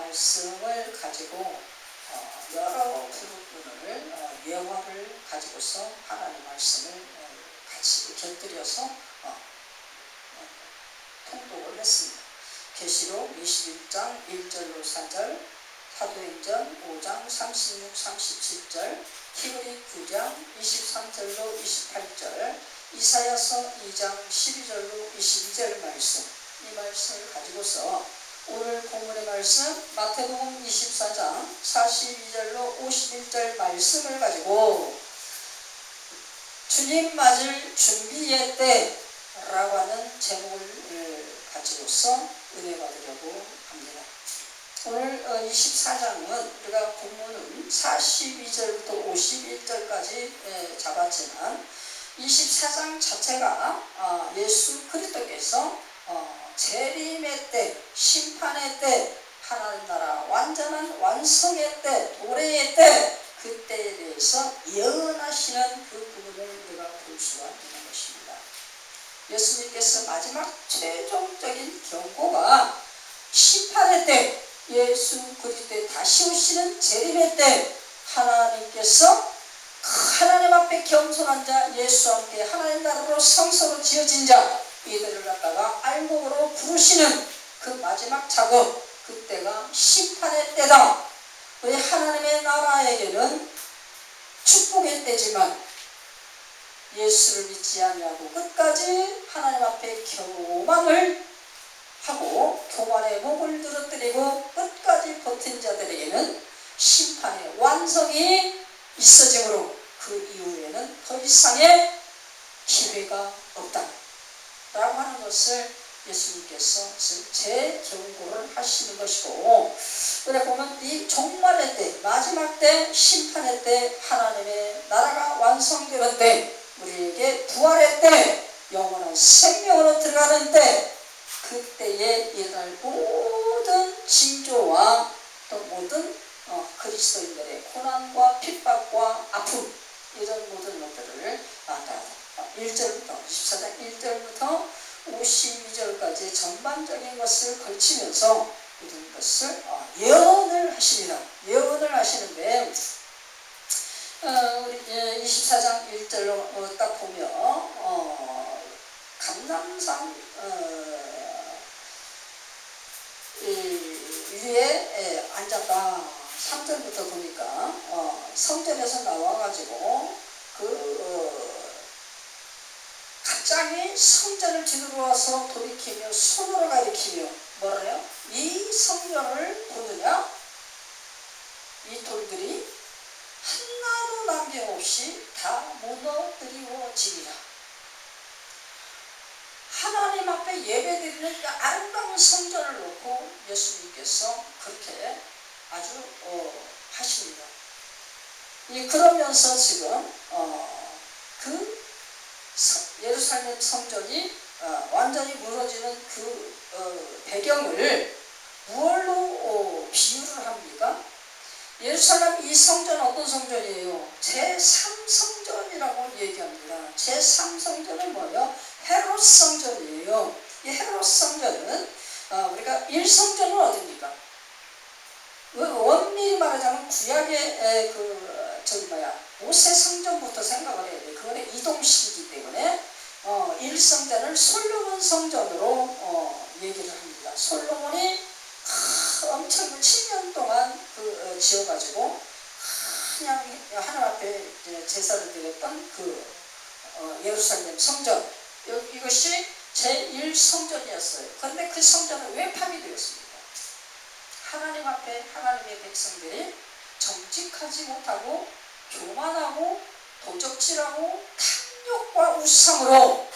말씀을 가지고 여러 부분을 예화를 가지고서 하나님의 말씀을 같이 곁들여서 통독을 했습니다. 계시록 21장 1절로 4절, 사도행전 5장 36, 37절, 히브리 9장 23절로 28절, 이사야서 2장 12절로 22절 말씀, 이 말씀을 가지고서 오늘 본문의 말씀 마태복음 24장 42절로 51절 말씀을 가지고 주님 맞을 준비의 때라고 하는 제목을 가지고서 은혜 받으려고 합니다. 오늘 24장은 우리가 본문은 42절부터 51절까지 잡았지만 24장 자체가 예수 그리스도께서 재림의 때, 심판의 때, 하나님 나라 완전한 완성의 때, 도래의 때, 그 때에 대해서 예언하시는 그 부분을 우리가 볼 수가 있는 것입니다. 예수님께서 마지막 최종적인 경고가 심판의 때, 예수 그리스도의 다시 오시는 재림의 때, 하나님께서 하나님 앞에 겸손한 자, 예수와 함께 하나님 나라로 성소로 지어진 자, 이들을 갖다가 알곡으로 부르시는 그 마지막 작업, 그때가 심판의 때다. 우리 하나님의 나라에게는 축복의 때지만 예수를 믿지 아니하고 끝까지 하나님 앞에 교만을 하고 교만의 목을 늘어뜨리고 끝까지 버틴 자들에게는 심판의 완성이 있어지므로 그 이후에는 더 이상의 기회가 없다 라고 하는 것을 예수님께서 재경고를 하시는 것이고, 그래 보면 이 종말의 때, 마지막 때, 심판의 때, 하나님의 나라가 완성되는 때, 우리에게 부활의 때, 영원한 생명으로 들어가는 때, 그때에 일어날 모든 징조와 또 모든 그리스도인들의 고난과 핍박과 아픔, 이런 모든 것들을 1절부터 24장 1절부터 52절까지 전반적인 것을 걸치면서 이런 것을 예언을 하십니다. 예언을 하시는데 우리 24장 1절로 딱 보면 감람산 위에 앉았다. 3절부터 보니까 성전에서 나와가지고 갑자기 성전을 뒤돌아와서 돌이키며 손으로 가리키며 뭐래요? 이 성전을 보느냐? 이 돌들이 하나도 남김없이 다 무너뜨리워지리라. 하나님 앞에 예배드리는 그 아름다운 성전을 놓고 예수님께서 그렇게 아주 하십니다. 그러면서 지금 그 예루살렘 성전이 완전히 무너지는 그 배경을 무엇로 비유를 합니까? 예루살렘 이 성전은 어떤 성전이에요? 제3성전이라고 얘기합니다. 제3성전은 뭐예요? 헤롯 성전이에요. 이 헤롯 성전은 우리가 1성전은 어디입니까? 원밀히 말하자면 구약의 모세 성전부터 생각을 해야 돼. 그거는 이동식이기 때문에 1성전을 솔로몬 성전으로 얘기를 합니다. 솔로몬이 엄청 7년 동안 지어가지고 그냥 하나님 앞에 제사를 드렸던 예루살렘 성전, 이것이 제1성전이었어요. 그런데 그 성전은 왜 파괴되었습니까? 하나님 앞에 하나님의 백성들이 정직하지 못하고 교만하고 도적질하고 탐욕과 우상으로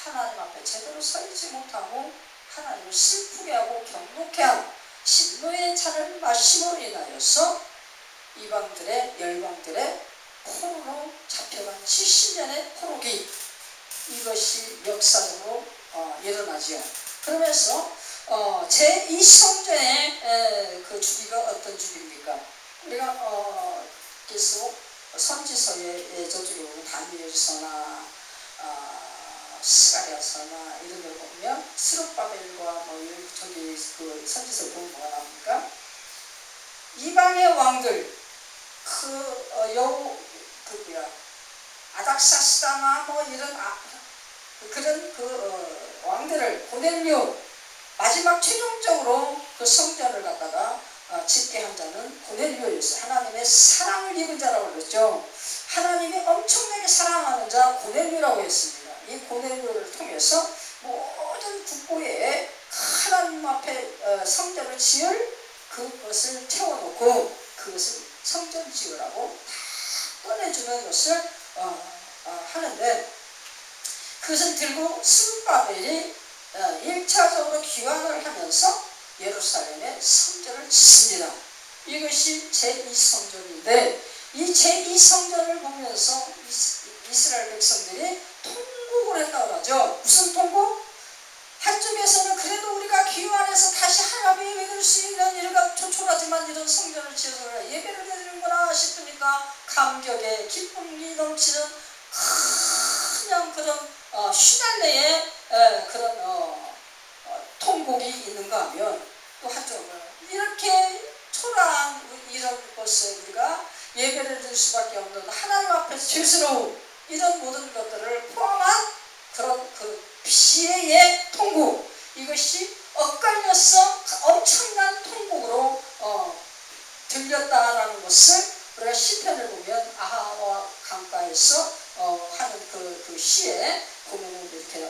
하나님 앞에 제대로 서있지 못하고 하나님을 슬프게 하고 경록해 한 진노의 잔을 마심으로 인하여서 이방들의 열방들의 포로로 잡혀간 70년의 포로기, 이것이 역사적으로 일어나죠. 그러면서 제2성전의 그 주기가 어떤 주기입니까? 우리가 계속 선지서에 저쪽에 보면 다니엘서나 스가랴서나 이런 걸 보면 스룹바벨과 저기 그 선지서를 보면 뭐가 나옵니까? 이방의 왕들 아닥사스다나 뭐 이런 그런 왕들을 고넬료 마지막 최종적으로 그 성전을 갖다가 짓게 한 자는 고넬료였어요. 하나님의 사랑을 입은 자라고 그랬죠. 하나님이 엄청나게 사랑하는 자 고넬료라고 했습니다. 이 고넬료를 통해서 모든 국고에 하나님 앞에 성전을 지을 그것을 채워놓고 그것을 성전 지으라고 다 꺼내주는 것을 하는데, 그것을 들고 스룹바벨이 1차적으로 귀환을 하면서 예루살렘에 성전을 짓습니다. 이것이 제2성전인데 이 제2성전을 보면서 이스라엘 백성들이 통곡을 했다고 하죠. 무슨 통곡? 한쪽에서는 그래도 우리가 귀환해서 다시 하나님이 믿을 수 있는 이런 조촐하지만 이런 성전을 지어서 예배를 드리는구나 싶으니까 감격에 기쁨이 넘치는 그냥 그런 휘날레의 그런 통곡이 있는가 하면, 또 한쪽은 이렇게 초라한 이런 것에 우리가 예배를 드릴 수밖에 없는 하나님 앞에서 죄스러운 이런 모든 것들을 포함한 그런 그 비애의 통곡, 이것이 엇갈려서 엄청난 통곡으로 들렸다라는 것을 우리가 시편을 보면 아하와 강가에서 하는 그 시에 보면은 이렇게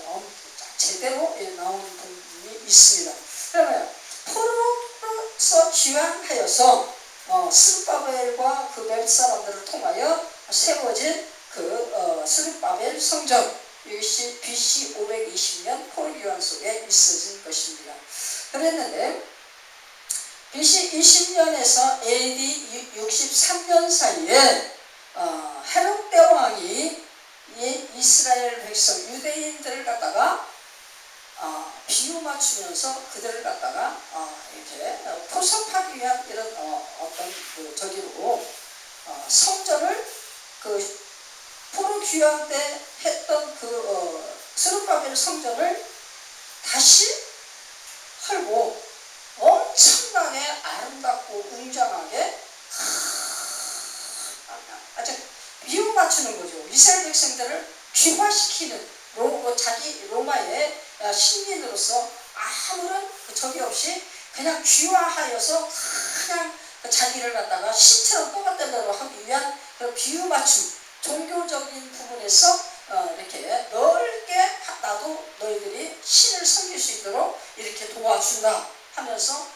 제대로 나오는 부분이 있습니다. 그러면 포로로서 귀환하여서 스룹바벨과 그 몇 사람들을 통하여 세워진 그 스룹바벨 성전, 이것이 BC 520년 포로 귀환 속에 있어진 것입니다. 그랬는데 BC 20년에서 AD 63년 사이에 헤롯 대왕이 이스라엘 백성 유대인들을 갖다가 비유 맞추면서 그들을 갖다가 이렇게 포섭하기 위한 이런 어떤 저기로 성전을 그 포로 귀환 때 했던 그 스룹바벨 성전을 다시 헐고 엄청나게 아름답고 웅장하게 아주 비유 맞추는 거죠. 이스라엘 백성들을 귀화시키는 자기 로마의 신민으로서 아무런 적이 없이 그냥 귀화하여서 그냥 자기를 갖다가 신처럼 뽑았던 대로 하기 위한 그런 비유 맞춤, 종교적인 부분에서 이렇게 넓게 나도 너희들이 신을 섬길 수 있도록 이렇게 도와준다 하면서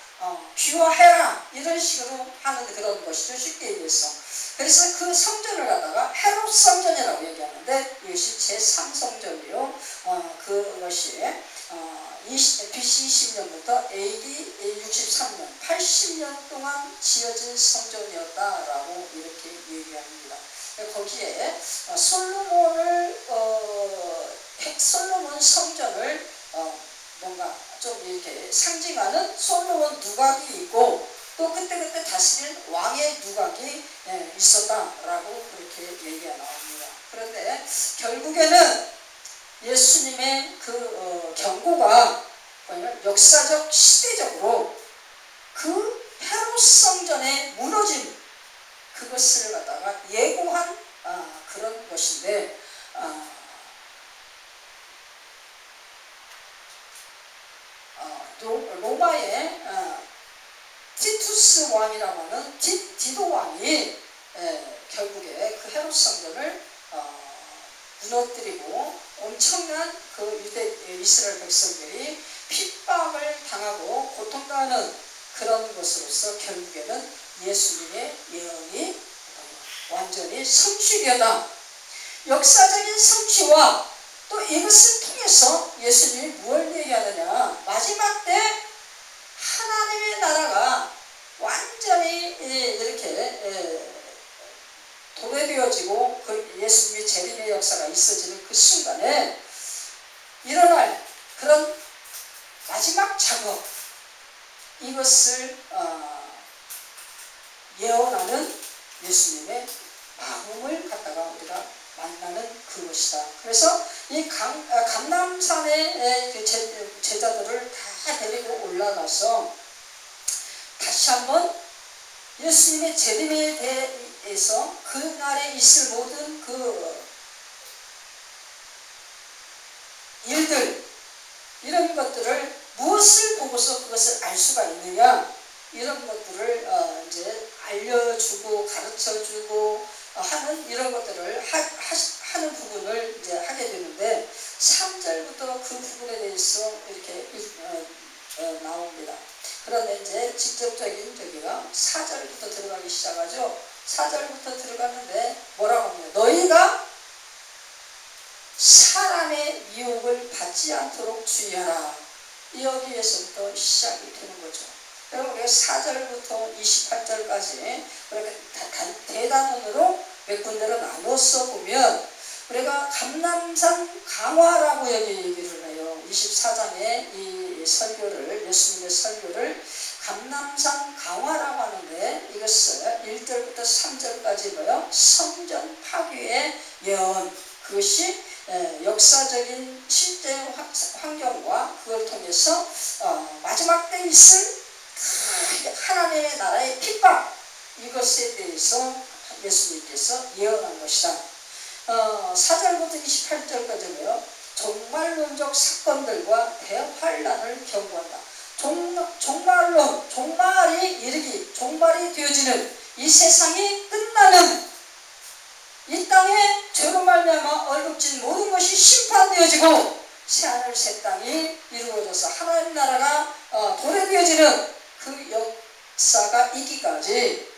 귀화해라 이런 식으로 하는 그런 것이죠. 쉽게 얘기해서. 그래서 그 성전을 갖다가 헤롯 성전이라고 얘기하는데 이것이 제3성전이요. 그것이 BC 20년부터 AD 63년 80년 동안 지어진 성전이었다라고 이렇게 얘기합니다. 거기에 솔로몬 성전을 뭔가 좀 이렇게 상징하는 솔로몬 누각이 있고, 또 그때 다스린 왕의 누각이 있었다라고 그렇게 얘기가 나옵니다. 그런데 결국에는 예수님의 그 경고가 역사적 시대적으로 그 헤롯 성전의 무너짐, 그것을 갖다가 예고한 그런 것인데, 로마의 티투스 왕이라고 하는 디도 왕이 결국에 그 헤롯 성전을 무너뜨리고 엄청난 그 이스라엘 백성들이 핍박을 당하고 고통당하는 그런 것으로서 결국에는 예수님의 예언이 완전히 성취되었다. 역사적인 성취와 또 이것을 통해서 예수님이 무엇을 얘기하느냐, 마지막 때 하나님의 나라가 완전히 이렇게 도래되어지고 그 예수님의 재림의 역사가 있어지는 그 순간에 일어날 그런 마지막 작업, 이것을 예언하는 예수님의 마음을 갖다가 우리가 만나는 그것이다. 그래서 이 감람산의 제자들을 다 데리고 올라가서 다시 한번 예수님의 재림에 대해서 그날에 있을 모든 그 일들, 이런 것들을 무엇을 보고서 그것을 알 수가 있느냐, 이런 것들을 이제 알려주고 가르쳐주고 하는 이런 것들을 하는 부분을 이제 하게 되는데, 3절부터 그 부분에 대해서 이렇게 나옵니다. 그런데 이제 직접적인 저기가 4절부터 들어가기 시작하죠. 4절부터 들어가는데 뭐라고 합니까? 너희가 사람의 유혹을 받지 않도록 주의하라. 여기에서부터 시작이 되는 거죠. 그럼 우리가 4절부터 28절까지 우리가 대단원으로 몇 군데로 나눠서 보면, 우리가 감람산 강화라고 여기 얘기를 해요. 24장의 이 설교를, 예수님의 설교를 감람산 강화라고 하는데, 이것을 1절부터 3절까지 뭐요? 성전 파괴의 예언, 그것이 역사적인 실제 환경과 그걸 통해서 마지막 때 있을 하나님의 나라의 핍박, 이것에 대해서 예수님께서 예언한 것이다. 4절부터 28절까지는요, 종말론적 사건들과 대환란을 경고한다. 종말론, 종말이 되어지는 이 세상이 끝나는, 이 땅에 죄로 말미암아 얼룩진 모든 것이 심판되어지고 새하늘 새 땅이 이루어져서 하나님 나라가 도래되어지는 그 역사가 있기까지,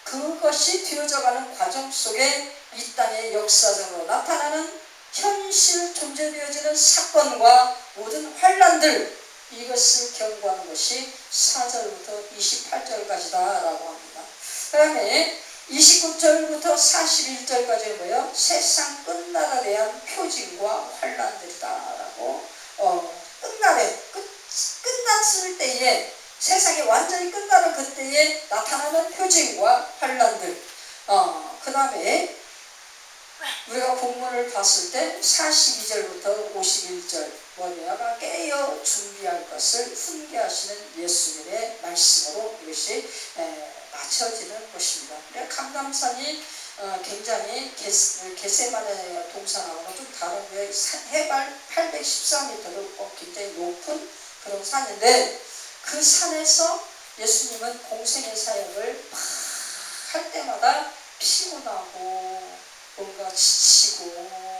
그것이 되어져가는 과정 속에 이 땅의 역사적으로 나타나는 현실 존재되어지는 사건과 모든 환란들, 이것을 경고하는 것이 4절부터 28절까지다 라고 합니다. 그 다음에 29절부터 41절까지는 뭐예요? 세상 끝날에 대한 표징과 환란들이다 라고, 끝났을 때에, 세상이 완전히 끝나는 그때에 나타나는 표징과 환란들. 그 다음에 우리가 본문을 봤을 때 42절부터 51절, 뭐냐면 깨어 준비할 것을 훈계하시는 예수님의 말씀으로 이것이 맞춰지는 것입니다. 감람산이 굉장히 겟세마네 동산하고는 좀 다른 게 해발 814m로 굉장히 높은 그런 산인데, 그 산에서 예수님은 공생의 사역을 할 때마다 피곤하고 뭔가 지치고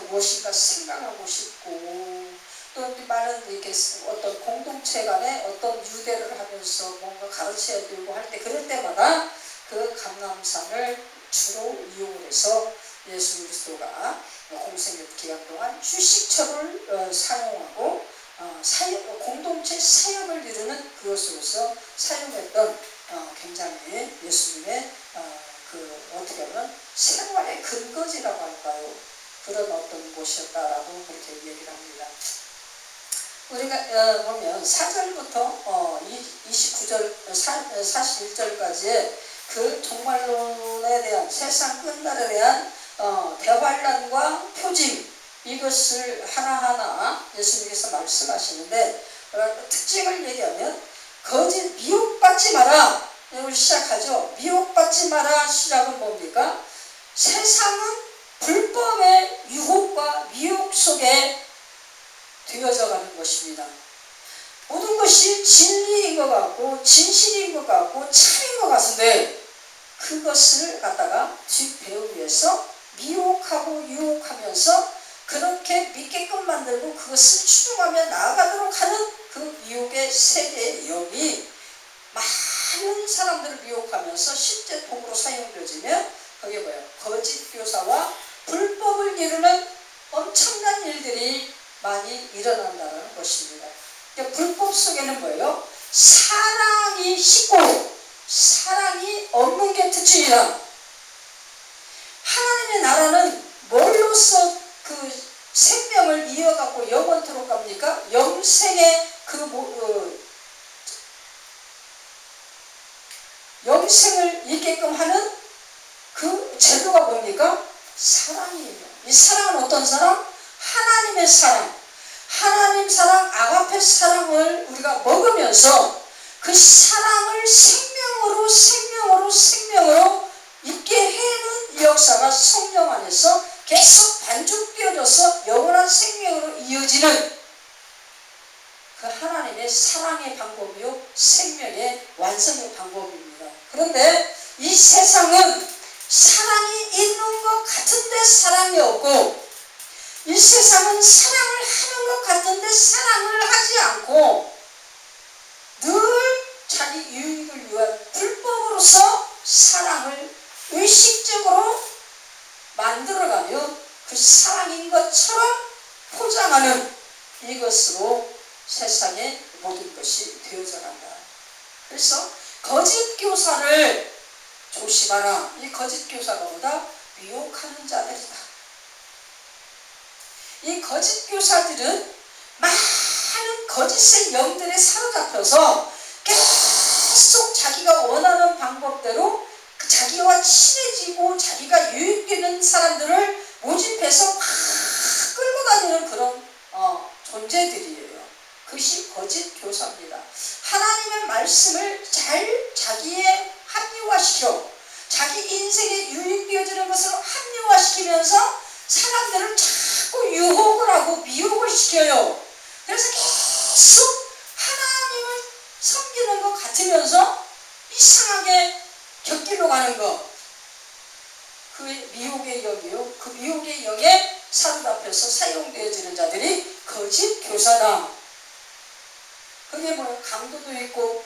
무엇인가 생각하고 싶고, 또 많은 이렇게 어떤 공동체 간에 어떤 유대를 하면서 뭔가 가르쳐야 되고 할 때, 그럴 때마다 그 감람산을 주로 이용을 해서 예수 그리스도가 공생의 기간 동안 휴식처를 사용하고 공동체 사역을 이루는 그것으로서 사용했던 굉장히 예수님의 어떻게 보면 생활의 근거지라고 할까요? 그런 어떤 곳이었다라고 그렇게 얘기를 합니다. 우리가 보면 4절부터 29절, 41절까지의 그 종말론에 대한, 세상 끝날에 대한 대환란과 표징, 이것을 하나하나 예수님께서 말씀하시는데, 특징을 얘기하면 미혹받지 마라. 이걸 시작하죠. 미혹받지 마라. 시작은 뭡니까? 세상은 불법의 유혹과 미혹 속에 되어져가는 것입니다. 모든 것이 진리인 것 같고 진실인 것 같고 참인 것 같은데, 그것을 갖다가 뒷배우 위해서 미혹하고 유혹하면서 그렇게 믿게끔 만들고 그것을 추종하며 나아가도록 하는 그 유혹의 세계의 영이 많은 사람들을 미혹하면서 실제 도구로 사용되어지면, 그게 뭐예요? 거짓 교사와 불법을 이루는 엄청난 일들이 많이 일어난다는 것입니다. 그러니까 불법 속에는 뭐예요? 사랑이 식고 사랑이 없는 게 특징이다. 하나님의 나라는 뭘로써 그 생명을 이어갖고 영원토록 갑니까? 영생의 영생을 있게끔 하는 그 제도가 뭡니까? 사랑이에요. 이 사랑은 어떤 사랑? 하나님의 사랑, 하나님 사랑, 아가페 사랑을 우리가 먹으면서 그 사랑을 생명으로 있게 해는 이 역사가 성령 안에서 계속 반죽되어져서 영원한 생명으로 이어지는 그 하나님의 사랑의 방법이요 생명의 완성의 방법입니다. 그런데 이 세상은 사랑이 있는 것 같은데 사랑이 없고, 이 세상은 사랑을 하는 것 같은데 사랑을 하지 않고 늘 자기 유익을 위한 불법으로서 사랑을 의식적으로 만들어가며 그 사랑인 것처럼 포장하는 이것으로 세상의 모든 것이 되어져 간다. 그래서 거짓 교사를 조심하라. 이 거짓 교사가 뭐다? 미혹하는 자들이다. 이 거짓 교사들은 많은 거짓의 영들에 사로잡혀서 계속 자기가 원하는 방법대로 자기와 친해지고 자기가 유익되는 사람들을 모집해서 막 끌고 다니는 그런 존재들이에요. 그것이 거짓 교사입니다. 하나님의 말씀을 잘 자기의 합리화시켜 자기 인생에 유익되어지는 것을 합리화시키면서 사람들을 자꾸 유혹을 하고 미혹을 시켜요. 그래서 계속 하나님을 섬기는 것 같으면서 이상하게 곁길로 가는 것, 그 미혹의 영이요. 그 미혹의 영에 사로잡혀서 사용되어지는 자들이 거짓 교사다. 그게 뭐예요? 강도도 있고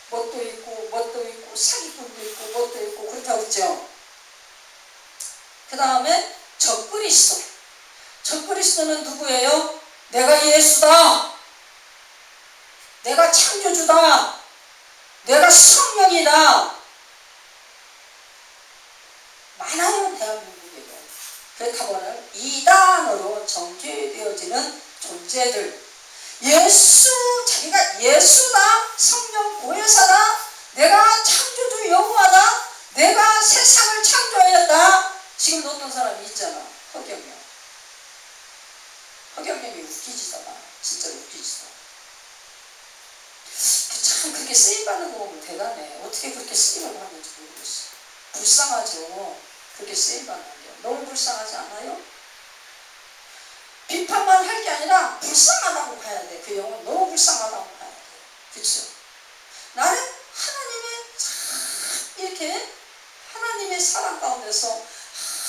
뭣도 있고 사기꾼도 있고 뭣도 있고 그렇다고 했죠. 그 다음에 적그리스도. 적그리스도는 누구예요? 내가 예수다, 내가 창조주다, 내가 성령이다. 많아요, 대한민국에도. 그렇다고 하는 이단으로 정죄되어지는 존재들. 자기가 예수다, 성령 보혜사다, 내가 창조주 여호와다, 내가 세상을 창조하였다. 지금 어떤 사람이 있잖아. 허경영이 웃기지잖아. 진짜 웃기지도. 참 그렇게 쓰임받는 거 보면 대단해. 어떻게 그렇게 쓰임을 받는지 모르겠어. 불쌍하죠. 그렇게 쓰임받는 게. 너무 불쌍하지 않아요? 비판만 할 게 아니라 불쌍하다고 봐야 돼. 그 영혼 너무 불쌍하다고 봐야 돼. 그렇죠? 나는 하나님의 이렇게 하나님의 사랑 가운데서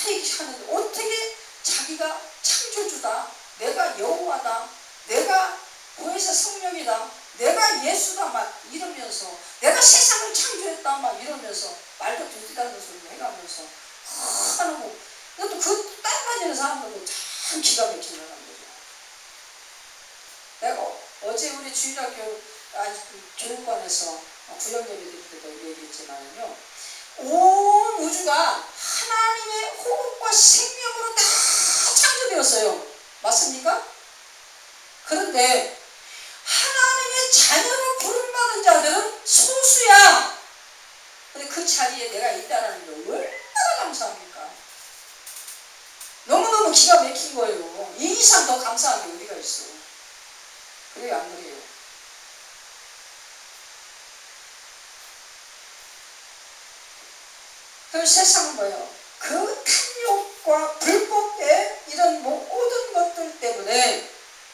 이렇게 하는데 어떻게 자기가 창조주다, 내가 여호와다, 내가 보혜사 성령이다, 내가 예수다 막 이러면서, 내가 세상을 창조했다 막 이러면서 말도 되지도 않는 소리 해가면서 하는 거. 또 그 따라다니는 사람들도 참 기가 막히는 사람들이야. 내가 어제 우리 주일학교 교육관에서 구역 예배 드릴 때도 얘기했지만요, 온 우주가 하나님의 호흡과 생명으로 다 창조되었어요. 맞습니까? 그런데 하나님의 자녀로 부름받은 자들은 소수야. 근데 그 자리에 내가 있다는 게 얼마나 감사합니까? 너무너무 기가 막힌 거예요. 이 이상 더 감사한 게 어디가 있어. 그래요, 안 그래요? 그 세상은 뭐예요? 그 탐욕과 불법의 이런 모든 것들 때문에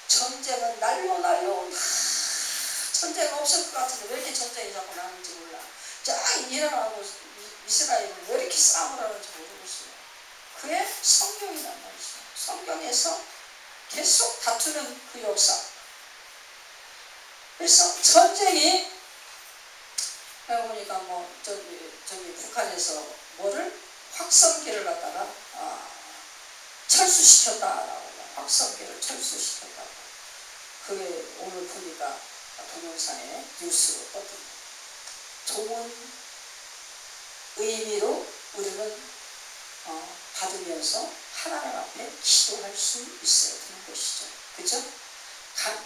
전쟁은 날로 전쟁 없을 것 같은데 왜 이렇게 전쟁이 자꾸 나는지 몰라. 이란하고 이스라엘은 왜 이렇게 싸움을 하는지 모르겠어요. 그게 성경이란 말이죠. 성경에서 계속 다투는 그 역사. 그래서 전쟁이 보니까 저기 북한에서 뭐를 확성기를 갖다가 철수시켰다라고. 확성기를 철수시켰다고. 그게 오늘 보니까 동영상에 뉴스로 떴습니다. 좋은 의미로 우리는 받으면서 하나님 앞에 기도할 수 있어야 되는 것이죠. 그죠?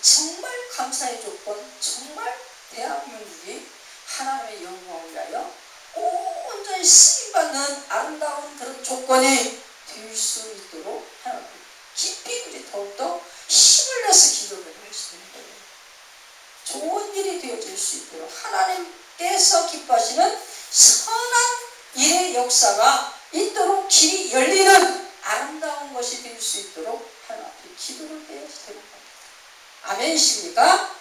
정말 감사의 조건, 정말 대한민국이 하나님의 영광을 위하여 온전히 쓰임받는 아름다운 그런 조건이 될 수 있도록 하나님 깊이 우리 더욱더 힘을 내서 기도를 할 수 있는 거예요. 좋은 일이 되어질 수 있도록 하나님께서 기뻐하시는 선한 일의 역사가 있도록 길이 열리는 아름다운 것이 될 수 있도록 하나님 앞에 기도를 해야 되는 겁니다. 아멘이십니까?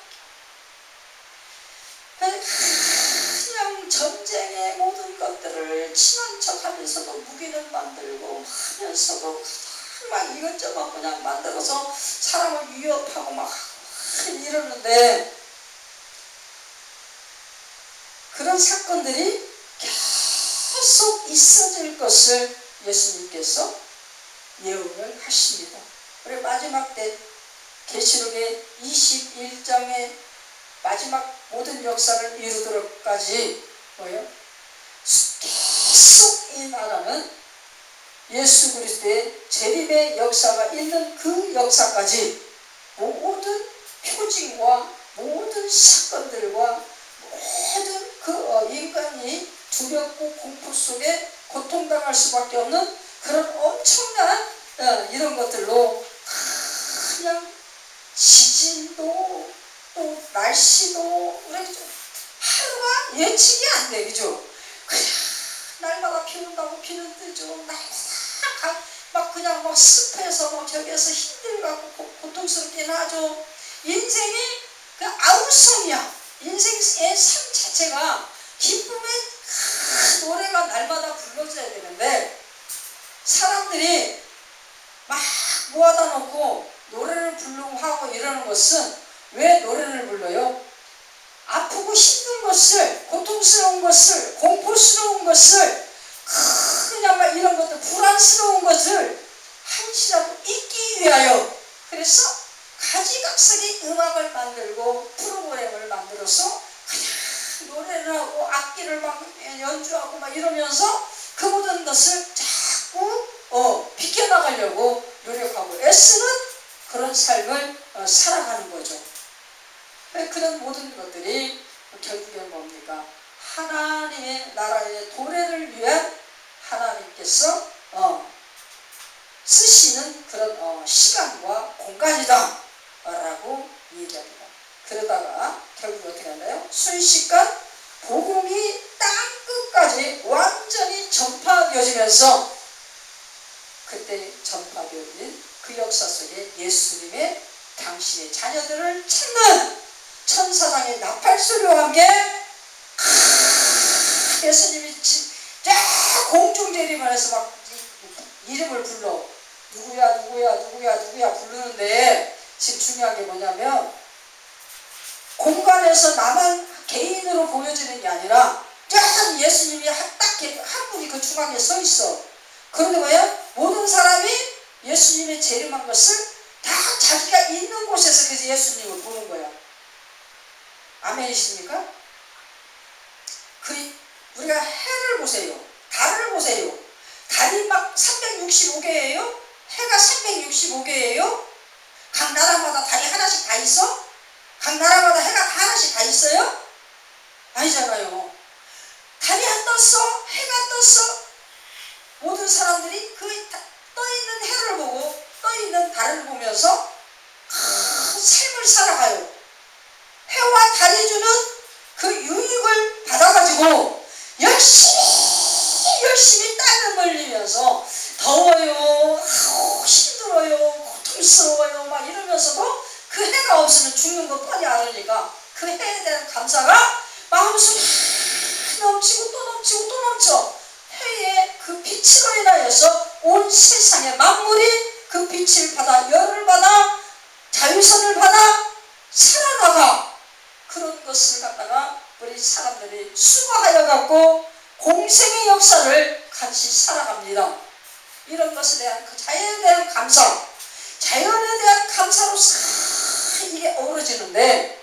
그냥 전쟁의 모든 것들을 친한 척 하면서도 무기를 만들고 하면서도 막 이것저것 그냥 만들어서 사람을 위협하고 막 이러는데, 그런 사건들이 계속 있어질 것을 예수님께서 예언을 하십니다. 우리 마지막 때 계시록의 21장의 마지막 모든 역사를 이루도록까지 뭐예요? 계속 이 나라는 예수 그리스도의 재림의 역사가 있는 그 역사까지 모든 표징과 모든 사건들과 모든 그 인간이 두렵고 공포 속에 고통당할 수밖에 없는 그런 엄청난 이런 것들로 그냥 지진도 또 날씨도 하루가 예측이 안 돼, 그죠? 그냥 날마다 비 온다고 비는 뜨죠. 날마다 막 그냥 막 습해서 막 저기에서 힘들고 고통스럽긴 하죠. 인생이 그 아우성이야. 인생의 삶 자체가 기쁨의 노래가 날마다 불러져야 되는데, 사람들이 막 모아다 놓고 노래를 부르고 하고 이러는 것은 왜 노래를 불러요? 아프고 힘든 것을, 고통스러운 것을, 공포스러운 것을, 그냥 막 이런 것들, 불안스러운 것을 한시라도 잊기 위하여, 그래서 가지각색의 음악을 만들고 프로그램을 만들어서 그냥 노래를 하고 악기를 막 연주하고 막 이러면서 그 모든 것을 자꾸 비껴나가려고 노력하고 애쓰는 그런 삶을 살아가는 거죠. 그런 모든 것들이 결국엔 뭡니까? 하나님의 나라의 도래를 위한 하나님께서 쓰시는 그런 시간과 공간이다 라고 얘기합니다. 그러다가 결국 어떻게 하나요? 순식간 복음이 땅끝까지 완전히 전파되어지면서, 그때 전파되어진 그 역사 속에 예수님의 당신의 자녀들을 찾는 천사장의 나팔소리와 함께 예수님이 공중재림을 해서 막 이름을 불러 누구야 누구야 누구야 누구야 부르는데, 지금 중요한 게 뭐냐면 공간에서 나만 개인으로 보여지는 게 아니라 쫙 예수님이 딱 한 분이 그 중앙에 서 있어. 그런데 뭐야? 모든 사람이 예수님의 재림한 것을 다 자기가 있는 곳에서 그래서 예수님을 보는 거야. 아멘이십니까? 우리가 해를 보세요. 달을 보세요. 달이 막 365개예요? 해가 365개예요? 각 나라마다 달이 하나씩 다 있어? 각 나라마다 해가 하나씩 다 있어요? 아니잖아요. 달이 안 떴어? 해가 떴어? 모든 사람들이 그 떠있는 해를 보고 떠있는 달을 보면서 삶을 살아가요. 해와 달이 주는 그 유익을 받아가지고 열심히 땀을 흘리면서 더워요, 힘들어요, 고통스러워요 막 이러면서도 그 해가 없으면 죽는 거 뻔히 알으니까 그 해에 대한 감사가 마음속에 넘치고 또 넘치고 또 넘쳐. 해의 그 빛으로 인하여서 온 세상의 만물이 그 빛을 받아 열을 받아 자유선을 받아 살아나가. 그런 것을 갖다가 우리 사람들이 수고하여 갖고 공생의 역사를 같이 살아갑니다. 이런 것에 대한 그 자연에 대한 감사, 자연에 대한 감사로 싹 이게 어우러지는데,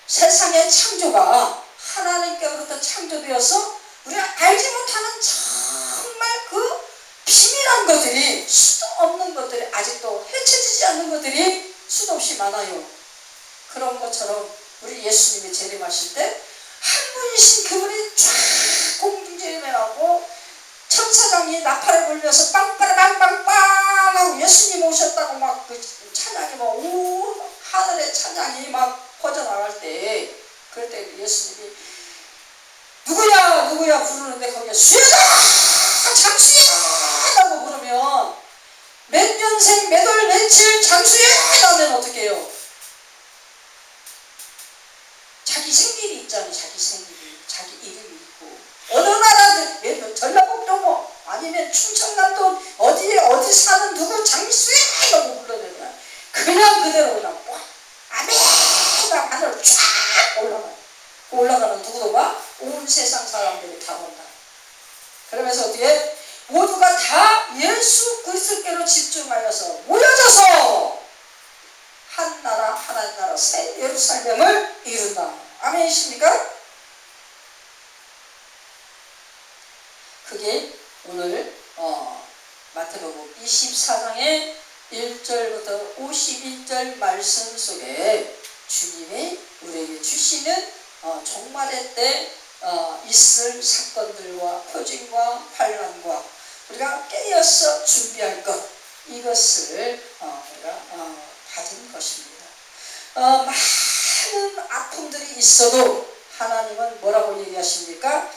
세상의 창조가 하나님께로부터 창조되어서 우리가 알지 못하는 정말 그 비밀한 것들이, 수도 없는 것들이, 아직도 헤쳐지지 않는 것들이 수도 없이 많아요. 그런 것처럼 우리 예수님이 재림하실 때 한 분이신 그분이 쫙 공중재림을 하고 천사장이 나팔을 불면서 빵빠라빵빵빵 하고 예수님 오셨다고 막 그 찬양이 막 오 하늘의 찬양이 막 퍼져나갈 때, 그럴 때 예수님이 누구야 누구야 부르는데 거기에 수혜자 장수야 라고 부르면 몇 년생 몇 월 며칠 장수야 하면 어떻게 해요? 자기 생일이 있잖아요. 자기 생일이, 자기 이름이 있고 어느 나라 전라북도 뭐 아니면 충청남도 어디 사는 누구 장수야 라고 불러내면 그냥 그대로 그냥 아멘 하늘로 쫙 올라가는 누구도 봐? 온 세상 사람들이 다 본다. 그러면서 어떻게 모두가 다 예수 그리스도께로 집중하여서 모여져서 한 나라 하나님 나라 새 예루살렘을 이룬다. 아멘이십니까? 그게 오늘 마태복음 24장의 1절부터 51절 말씀 속에 주님이 우리에게 주시는 종말의 때 있을 사건들과 표징과 환난과 우리가 깨어서 준비할 것, 이것을 우리가 받은 것입니다. 많은 아픔들이 있어도 하나님은 뭐라고 얘기하십니까?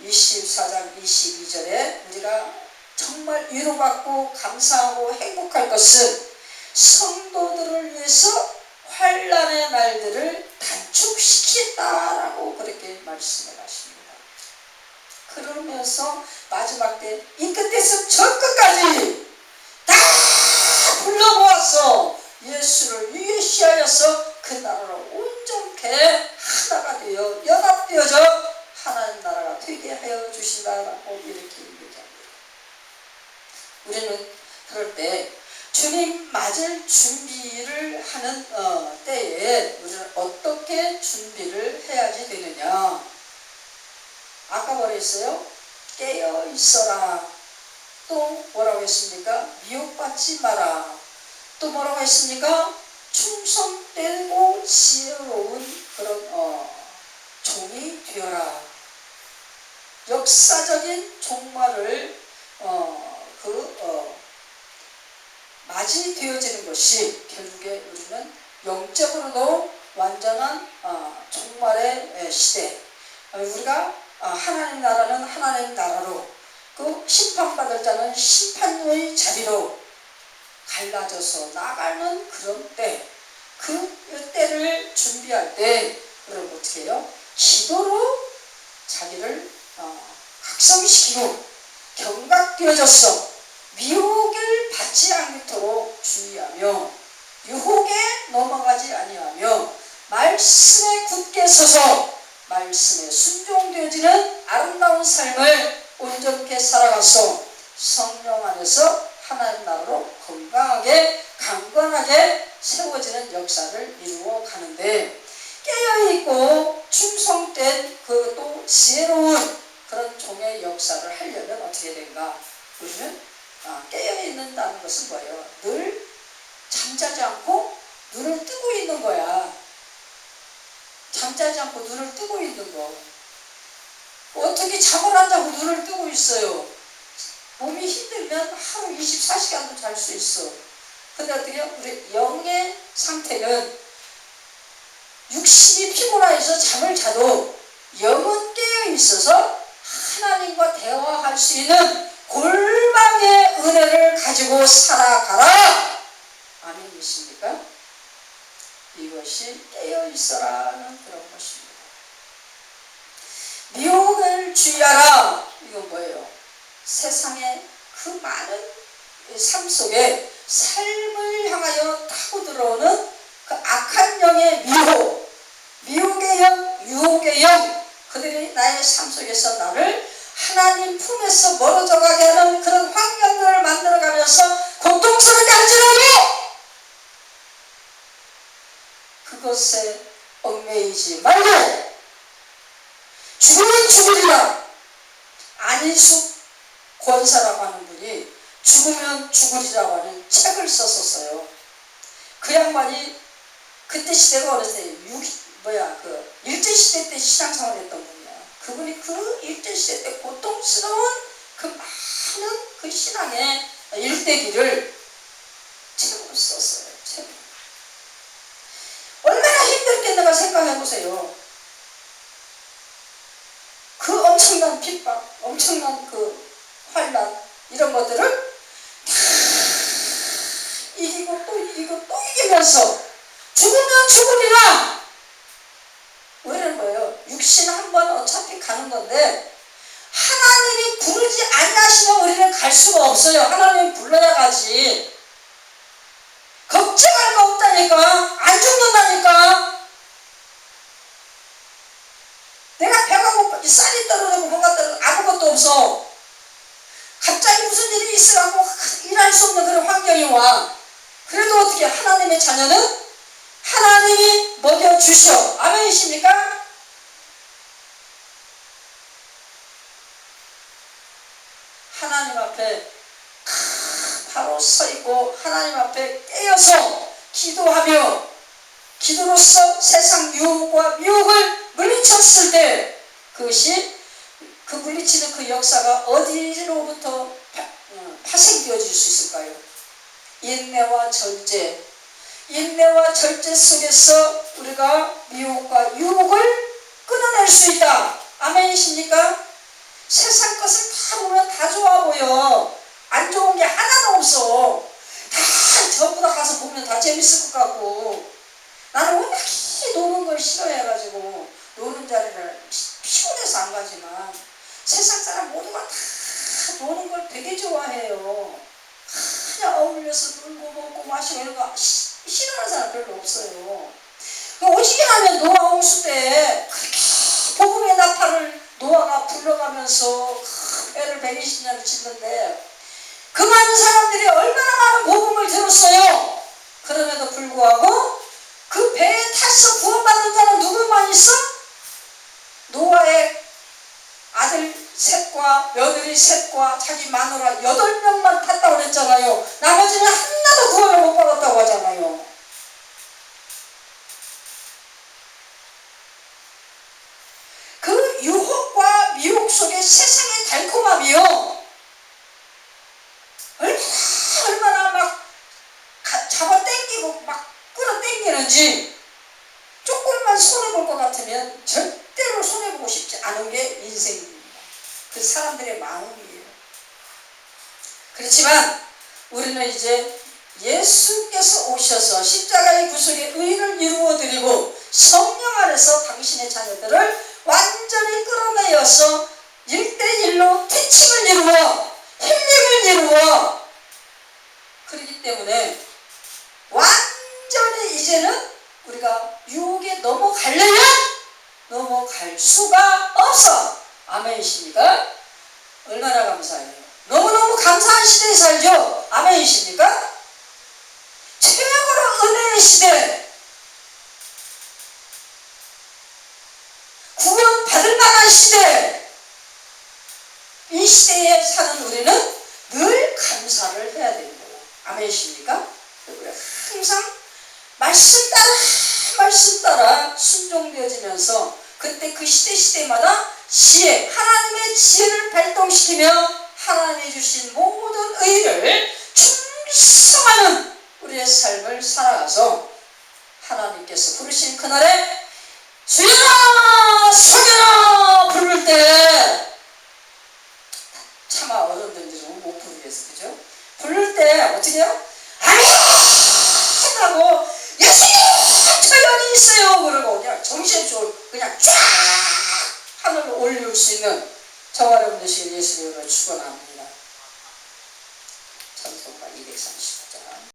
24장 22절에 우리가 정말 위로받고 감사하고 행복할 것은 성도들을 위해서 환난의 날들을 단축시키겠다라고 그렇게 말씀을 하십니다. 그러면서 마지막 때 이 끝에서 저 끝까지 다 불러모아서 예수를 위시하여서 그 나라로 온전케 하나가 되어 연합되어져 하나님 나라가 되게 하여 주시다라고 이렇게 얘기합니다. 우리는 그럴 때 주님 맞을 준비를 하는 때에 우리는 어떻게 준비를 해야지 되느냐. 아까 뭐라 했어요? 깨어 있어라. 또 뭐라고 했습니까? 미혹받지 마라. 또 뭐라고 했습니까? 충성되고 지혜로운 그런 종이 되어라. 역사적인 종말을 맞이되어지는 것이 결국에 우리는 영적으로도 완전한 종말의 시대, 우리가 하나님 나라는 하나님 나라로 그 심판받을 자는 심판의 자리로 갈라져서 나가는 그런 때, 그 때를 준비할 때 여러분 어떻게 해요? 기도로 자기를 각성시키고 경각되어져서 미혹을 받지 않도록 주의하며 유혹에 넘어가지 아니하며 말씀에 굳게 서서 말씀에 순종되어지는 아름다운 삶을 온전케 살아가서 성령 안에서 하나님 나라로 건강하게 강건하게 세워지는 역사를 이루어 가는데, 깨어있고 충성된 그 또 지혜로운 그런 종의 역사를 하려면 어떻게 된가? 우리는 깨어있는다는 것은 뭐예요? 늘 잠자지 않고 눈을 뜨고 있는 거야. 잠자지 않고 눈을 뜨고 있는 거. 어떻게 잠을 안 자고 눈을 뜨고 있어요? 몸이 힘들면 하루 24시간도 잘 수 있어. 근데 어떻게 우리 영의 상태는 육신이 피곤해서 잠을 자도 영은 깨어 있어서 하나님과 대화할 수 있는 골방의 은혜를 가지고 살아가라. 아멘이십니까? 이것이 깨어 있어라는 그런 것입니다. 미혹을 주의하라. 이건 뭐예요? 세상의 그 많은 삶 속에 삶을 향하여 타고 들어오는 그 악한 영의 미혹의 영, 유혹의 영, 그들이 나의 삶 속에서 나를 하나님 품에서 멀어져 가게 하는 그런 환경들을 만들어가면서 고통스럽게 할지라도 그것에 얽매이지 말고 죽으면 죽으리라. 안인숙 권사라고 하는 분이 죽으면 죽으리라고 하는 책을 썼었어요. 그 양반이 그때 시대가 어렸을 때 일제시대 때 신앙생활 했던 분이야. 그분이 그 일제시대 때 고통스러운 그 많은 그 신앙의 일대기를 책으로 썼어요. 책으로. 얼마나 힘들게 어떻겠는가 생각해 보세요. 그 엄청난 핍박, 엄청난 그 환난, 이런 것들을 다 이기고 또 이기고 또 이기면서 죽으면 죽으리라. 왜 이러는 거예요? 육신 한 번 어차피 가는 건데 하나님이 부르지 아니하시면 우리는 갈 수가 없어요. 하나님이 불러야 가지. 걱정할 거 없다니까. 안 죽는다니까. 내가 배가 고파 쌀이 떨어지고 뭔가 떨어지고 아무것도 없어. 갑자기 무슨 일이 있어갖고 일할 수 없는 그런 환경이 와. 그래도 어떻게 하나님의 자녀는 하나님이 먹여주셔. 아멘이십니까? 하나님 앞에 바로 서 있고 하나님 앞에 깨어서 기도하며 기도로서 세상 유혹과 미혹을 물리쳤을 때 그것이 그 물리치는 그 역사가 어디로부터 파생되어질 수 있을까요? 인내와 절제. 인내와 절제 속에서 우리가 미혹과 유혹을 끊어낼 수 있다. 아멘이십니까? 세상 것을 다 보면 다 좋아 보여. 안 좋은 게 하나도 없어. 다 전부 다 가서 보면 다 재밌을 것 같고. 나는 워낙 노는 걸 싫어해가지고 노는 자리를 피곤해서 안 가지만 세상 사람 모두가 다 노는 걸 되게 좋아해요. 그냥 어울려서 놀고 먹고 마시고 이런 거 싫어하는 사람 별로 없어요. 오직이라면 노아 홍수 때 그렇게 복음의 나팔을 노아가 불러가면서 배를 120년을 짓는데 그 많은 사람들이 얼마나 많은 복음을 들었어요. 그럼에도 불구하고 그 배에 타서 구원받는 자는 누구만 있어? 노아의 아들 셋과 며느리 셋과 자기 마누라 8명만 탔다고 그랬잖아요. 나머지는 하나도 구원을 못 받았다고 하잖아요. 그 유혹과 미혹 속에 세상의 달콤함이요. 얼마나 막 잡아당기고 막 끌어당기는지 조금만 손해볼 것 같으면 절대로 손해보고 싶지 않은 게 인생입니다. 그 사람들의 마음이에요. 그렇지만 우리는 이제 예수께서 오셔서 십자가의 구속의 의를 이루어드리고 성령 안에서 당신의 자녀들을 완전히 끌어내어서 1대1로 태침을 이루어 힐링을 이루어 그렇기 때문에 완전히 이제는 우리가 유혹에 넘어가려면 넘어갈 수가 없어. 아멘이십니까? 얼마나 감사해요. 너무너무 감사한 시대에 살죠. 아멘이십니까? 최고로 은혜의 시대, 구원 받을 만한 시대, 이 시대에 사는 우리는 늘 감사를 해야 됩니다. 아멘이십니까? 항상 말씀 따라 순종되어지면서 그때 그 시대마다 지혜, 하나님의 지혜를 발동시키며 하나님이 주신 모든 의를 충성하는 우리의 삶을 살아가서 하나님께서 부르신 그날에 주여라 서겨라 부를 때 차마 어른들이 좀 못 부르겠어, 그죠? 부를 때 어떻게 해요? 아멘 하고 예수님 저 여기 있어요 그러고 그냥 정신줄 그냥 쫙 하늘로 올릴 수 있는 저와 여러분 되시길 예수님으로 축원합니다. 찬송가 230장